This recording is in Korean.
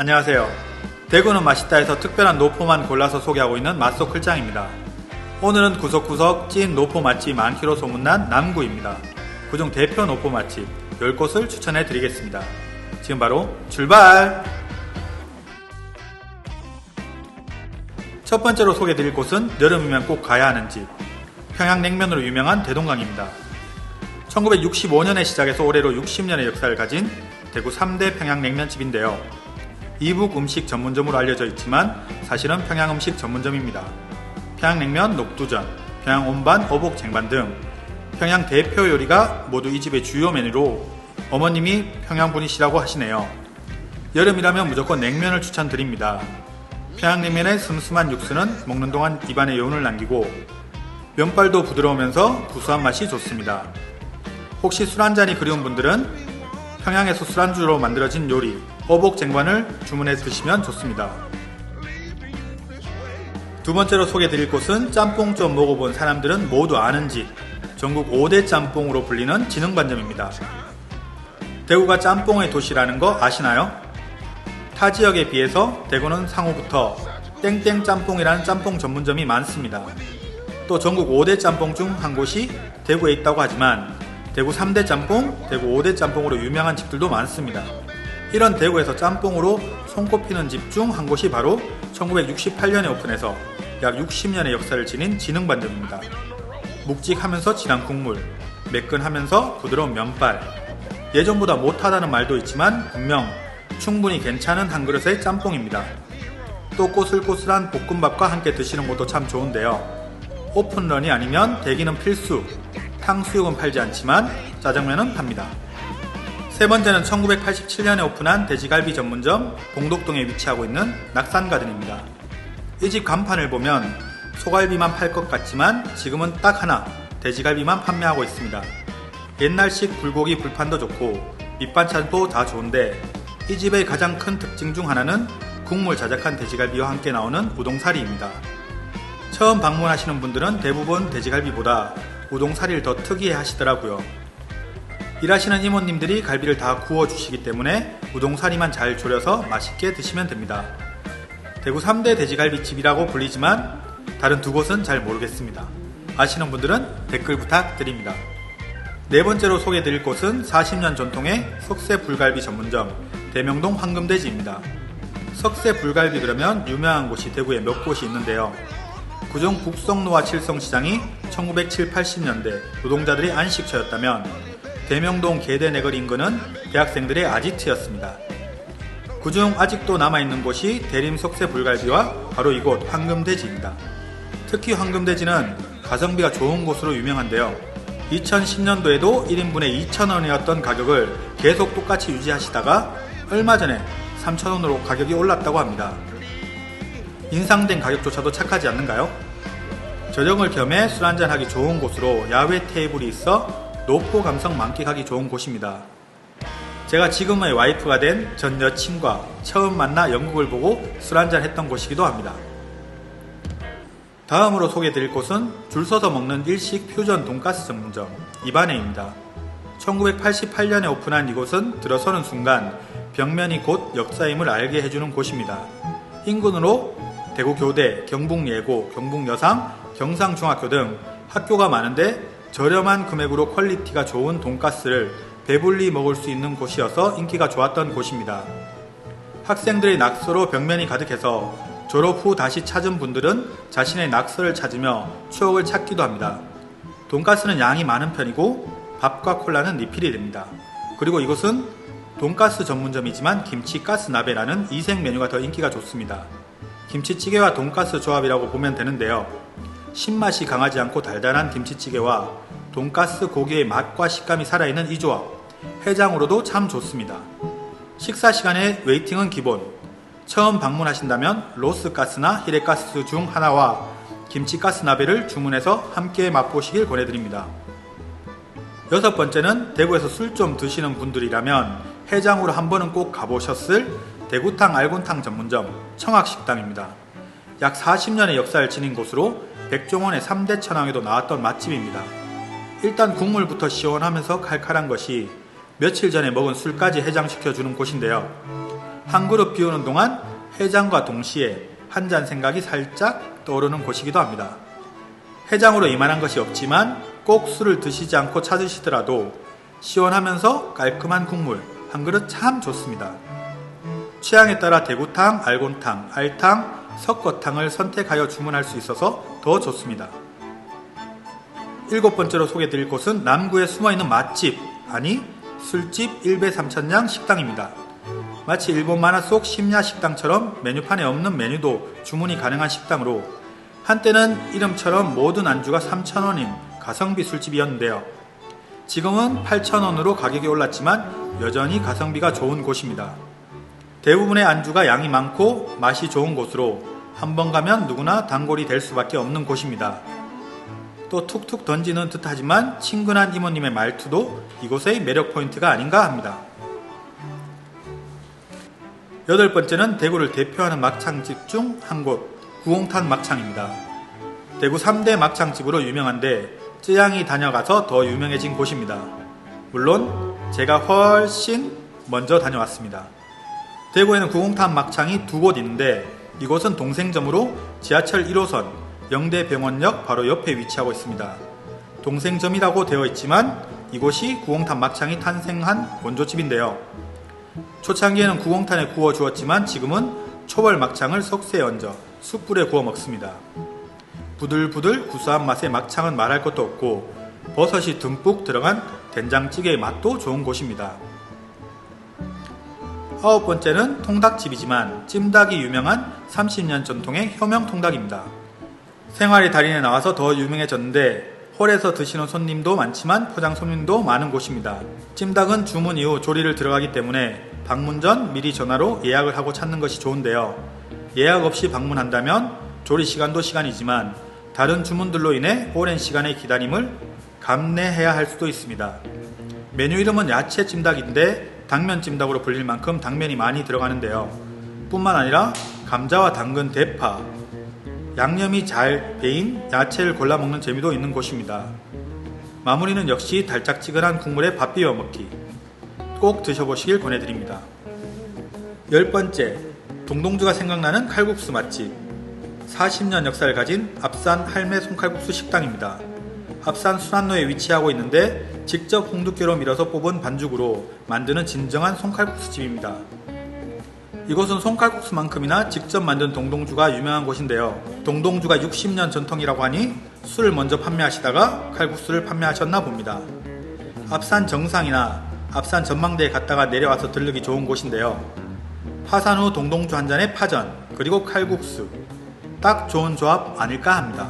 안녕하세요. 대구는 맛있다 해서 특별한 노포만 골라서 소개하고 있는 맛소 클장입니다. 오늘은 구석구석 찐 노포 맛집 많기로 소문난 남구입니다. 그중 대표 노포 맛집 10곳을 추천해 드리겠습니다. 지금 바로 출발! 첫 번째로 소개해드릴 곳은 여름이면 꼭 가야 하는 집, 평양냉면으로 유명한 대동강입니다. 1965년에 시작해서 올해로 60년의 역사를 가진 대구 3대 평양냉면집인데요. 이북 음식 전문점으로 알려져 있지만 사실은 평양음식 전문점입니다. 평양냉면, 녹두전, 평양온반, 어복쟁반 등 평양 대표 요리가 모두 이 집의 주요 메뉴로 어머님이 평양분이시라고 하시네요. 여름이라면 무조건 냉면을 추천드립니다. 평양냉면의 슴슴한 육수는 먹는 동안 입안에 여운을 남기고 면발도 부드러우면서 구수한 맛이 좋습니다. 혹시 술 한잔이 그리운 분들은 평양에서 술안주로 만들어진 요리 어복쟁반을 주문해 드시면 좋습니다. 두 번째로 소개해드릴 곳은 짬뽕 좀 먹어본 사람들은 모두 아는 집, 전국 5대 짬뽕으로 불리는 진흥반점입니다. 대구가 짬뽕의 도시라는 거 아시나요? 타 지역에 비해서 대구는 상호부터 땡땡 짬뽕이라는 짬뽕 전문점이 많습니다. 또 전국 5대 짬뽕 중 한 곳이 대구에 있다고 하지만 대구 3대 짬뽕, 대구 5대 짬뽕으로 유명한 집들도 많습니다. 이런 대구에서 짬뽕으로 손꼽히는 집 중 한 곳이 바로 1968년에 오픈해서 약 60년의 역사를 지닌 진흥반점입니다. 묵직하면서 진한 국물, 매끈하면서 부드러운 면발, 예전보다 못하다는 말도 있지만 분명 충분히 괜찮은 한 그릇의 짬뽕입니다. 또 꼬슬꼬슬한 볶음밥과 함께 드시는 것도 참 좋은데요. 오픈런이 아니면 대기는 필수, 탕수육은 팔지 않지만 짜장면은 팝니다. 세 번째는 1987년에 오픈한 돼지갈비 전문점 봉독동에 위치하고 있는 낙산가든입니다. 이 집 간판을 보면 소갈비만 팔 것 같지만 지금은 딱 하나 돼지갈비만 판매하고 있습니다. 옛날식 불고기 불판도 좋고 밑반찬도 다 좋은데 이 집의 가장 큰 특징 중 하나는 국물 자작한 돼지갈비와 함께 나오는 우동사리입니다. 처음 방문하시는 분들은 대부분 돼지갈비보다 우동사리를 더 특이해 하시더라고요. 일하시는 이모님들이 갈비를 다 구워주시기 때문에 우동사리만 잘 졸여서 맛있게 드시면 됩니다. 대구 3대 돼지갈비집이라고 불리지만 다른 두 곳은 잘 모르겠습니다. 아시는 분들은 댓글 부탁드립니다. 네 번째로 소개해드릴 곳은 40년 전통의 석쇠불갈비 전문점 대명동 황금돼지입니다. 석쇠불갈비 그러면 유명한 곳이 대구에 몇 곳이 있는데요. 그중 북성로와 칠성시장이 1970, 80년대 노동자들의 안식처였다면 대명동 계대내거리 인근은 대학생들의 아지트였습니다. 그중 아직도 남아있는 곳이 대림 석쇠불갈비와 바로 이곳 황금돼지입니다. 특히 황금돼지는 가성비가 좋은 곳으로 유명한데요. 2010년도에도 1인분에 2,000원이었던 가격을 계속 똑같이 유지하시다가 얼마 전에 3,000원으로 가격이 올랐다고 합니다. 인상된 가격조차도 착하지 않는가요? 저녁을 겸해 술 한잔하기 좋은 곳으로 야외 테이블이 있어 노포 감성 만끽하기 좋은 곳입니다. 제가 지금의 와이프가 된 전 여친과 처음 만나 연극을 보고 술 한잔 했던 곳이기도 합니다. 다음으로 소개해드릴 곳은 줄 서서 먹는 일식 퓨전 돈가스 전문점 이반회입니다. 1988년에 오픈한 이곳은 들어서는 순간 벽면이 곧 역사임을 알게 해주는 곳입니다. 인근으로 대구교대, 경북예고, 경북여상, 경상중학교 등 학교가 많은데 저렴한 금액으로 퀄리티가 좋은 돈가스를 배불리 먹을 수 있는 곳이어서 인기가 좋았던 곳입니다. 학생들의 낙서로 벽면이 가득해서 졸업 후 다시 찾은 분들은 자신의 낙서를 찾으며 추억을 찾기도 합니다. 돈가스는 양이 많은 편이고 밥과 콜라는 리필이 됩니다. 그리고 이곳은 돈가스 전문점이지만 김치가스나베라는 이색 메뉴가 더 인기가 좋습니다. 김치찌개와 돈가스 조합이라고 보면 되는데요. 신맛이 강하지 않고 달달한 김치찌개와 돈가스 고기의 맛과 식감이 살아있는 이 조합, 해장으로도 참 좋습니다. 식사 시간에 웨이팅은 기본, 처음 방문하신다면 로스가스나 히레가스 중 하나와 김치가스나베를 주문해서 함께 맛보시길 권해드립니다. 여섯 번째는 대구에서 술 좀 드시는 분들이라면 해장으로 한 번은 꼭 가보셨을 대구탕 알곤탕 전문점 청학식당입니다. 약 40년의 역사를 지닌 곳으로 백종원의 3대 천왕에도 나왔던 맛집입니다. 일단 국물부터 시원하면서 칼칼한 것이 며칠 전에 먹은 술까지 해장시켜주는 곳인데요. 한 그릇 비우는 동안 해장과 동시에 한 잔 생각이 살짝 떠오르는 곳이기도 합니다. 해장으로 이만한 것이 없지만 꼭 술을 드시지 않고 찾으시더라도 시원하면서 깔끔한 국물 한 그릇 참 좋습니다. 취향에 따라 대구탕, 알곰탕, 알탕, 석거탕을 선택하여 주문할 수 있어서 더 좋습니다. 7번째로 소개해드릴 곳은 남구에 숨어있는 맛집, 아니 술집 일배삼천냥 식당입니다. 마치 일본 만화 속 심야 식당처럼 메뉴판에 없는 메뉴도 주문이 가능한 식당으로 한때는 이름처럼 모든 안주가 3,000원인 가성비 술집이었는데요. 지금은 8,000원으로 가격이 올랐지만 여전히 가성비가 좋은 곳입니다. 대부분의 안주가 양이 많고 맛이 좋은 곳으로 한번 가면 누구나 단골이 될 수밖에 없는 곳입니다. 또 툭툭 던지는 듯하지만 친근한 이모님의 말투도 이곳의 매력 포인트가 아닌가 합니다. 8번째는 대구를 대표하는 막창집 중 한 곳, 구홍탄 막창입니다. 대구 3대 막창집으로 유명한데 쯔양이 다녀가서 더 유명해진 곳입니다. 물론 제가 훨씬 먼저 다녀왔습니다. 대구에는 구홍탄 막창이 2곳 있는데 이곳은 동생점으로 지하철 1호선 영대병원역 바로 옆에 위치하고 있습니다. 동생점이라고 되어 있지만 이곳이 구홍탄 막창이 탄생한 원조집인데요. 초창기에는 구홍탄에 구워 주었지만 지금은 초벌 막창을 석쇠에 얹어 숯불에 구워 먹습니다. 부들부들 구수한 맛의 막창은 말할 것도 없고 버섯이 듬뿍 들어간 된장찌개의 맛도 좋은 곳입니다. 9번째는 통닭집이지만 찜닭이 유명한 30년 전통의 효명통닭입니다. 생활의 달인에 나와서 더 유명해졌는데 홀에서 드시는 손님도 많지만 포장 손님도 많은 곳입니다. 찜닭은 주문 이후 조리를 들어가기 때문에 방문 전 미리 전화로 예약을 하고 찾는 것이 좋은데요. 예약 없이 방문한다면 조리 시간도 시간이지만 다른 주문들로 인해 오랜 시간의 기다림을 감내해야 할 수도 있습니다. 메뉴 이름은 야채 찜닭인데 당면 찜닭으로 불릴 만큼 당면이 많이 들어가는데요. 뿐만 아니라 감자와 당근, 대파, 양념이 잘 배인 야채를 골라 먹는 재미도 있는 곳입니다. 마무리는 역시 달짝지근한 국물에 밥 비벼 먹기. 꼭 드셔보시길 권해드립니다. 10번째, 동동주가 생각나는 칼국수 맛집. 40년 역사를 가진 압산 할매 손칼국수 식당입니다. 압산 순환로에 위치하고 있는데 직접 홍두깨로 밀어서 뽑은 반죽으로 만드는 진정한 손칼국수 집입니다. 이곳은 손칼국수만큼이나 직접 만든 동동주가 유명한 곳인데요. 동동주가 60년 전통이라고 하니 술을 먼저 판매하시다가 칼국수를 판매하셨나 봅니다. 압산 정상이나 압산 전망대에 갔다가 내려와서 들르기 좋은 곳인데요. 파산 후 동동주 한 잔에 파전, 그리고 칼국수. 딱 좋은 조합 아닐까 합니다.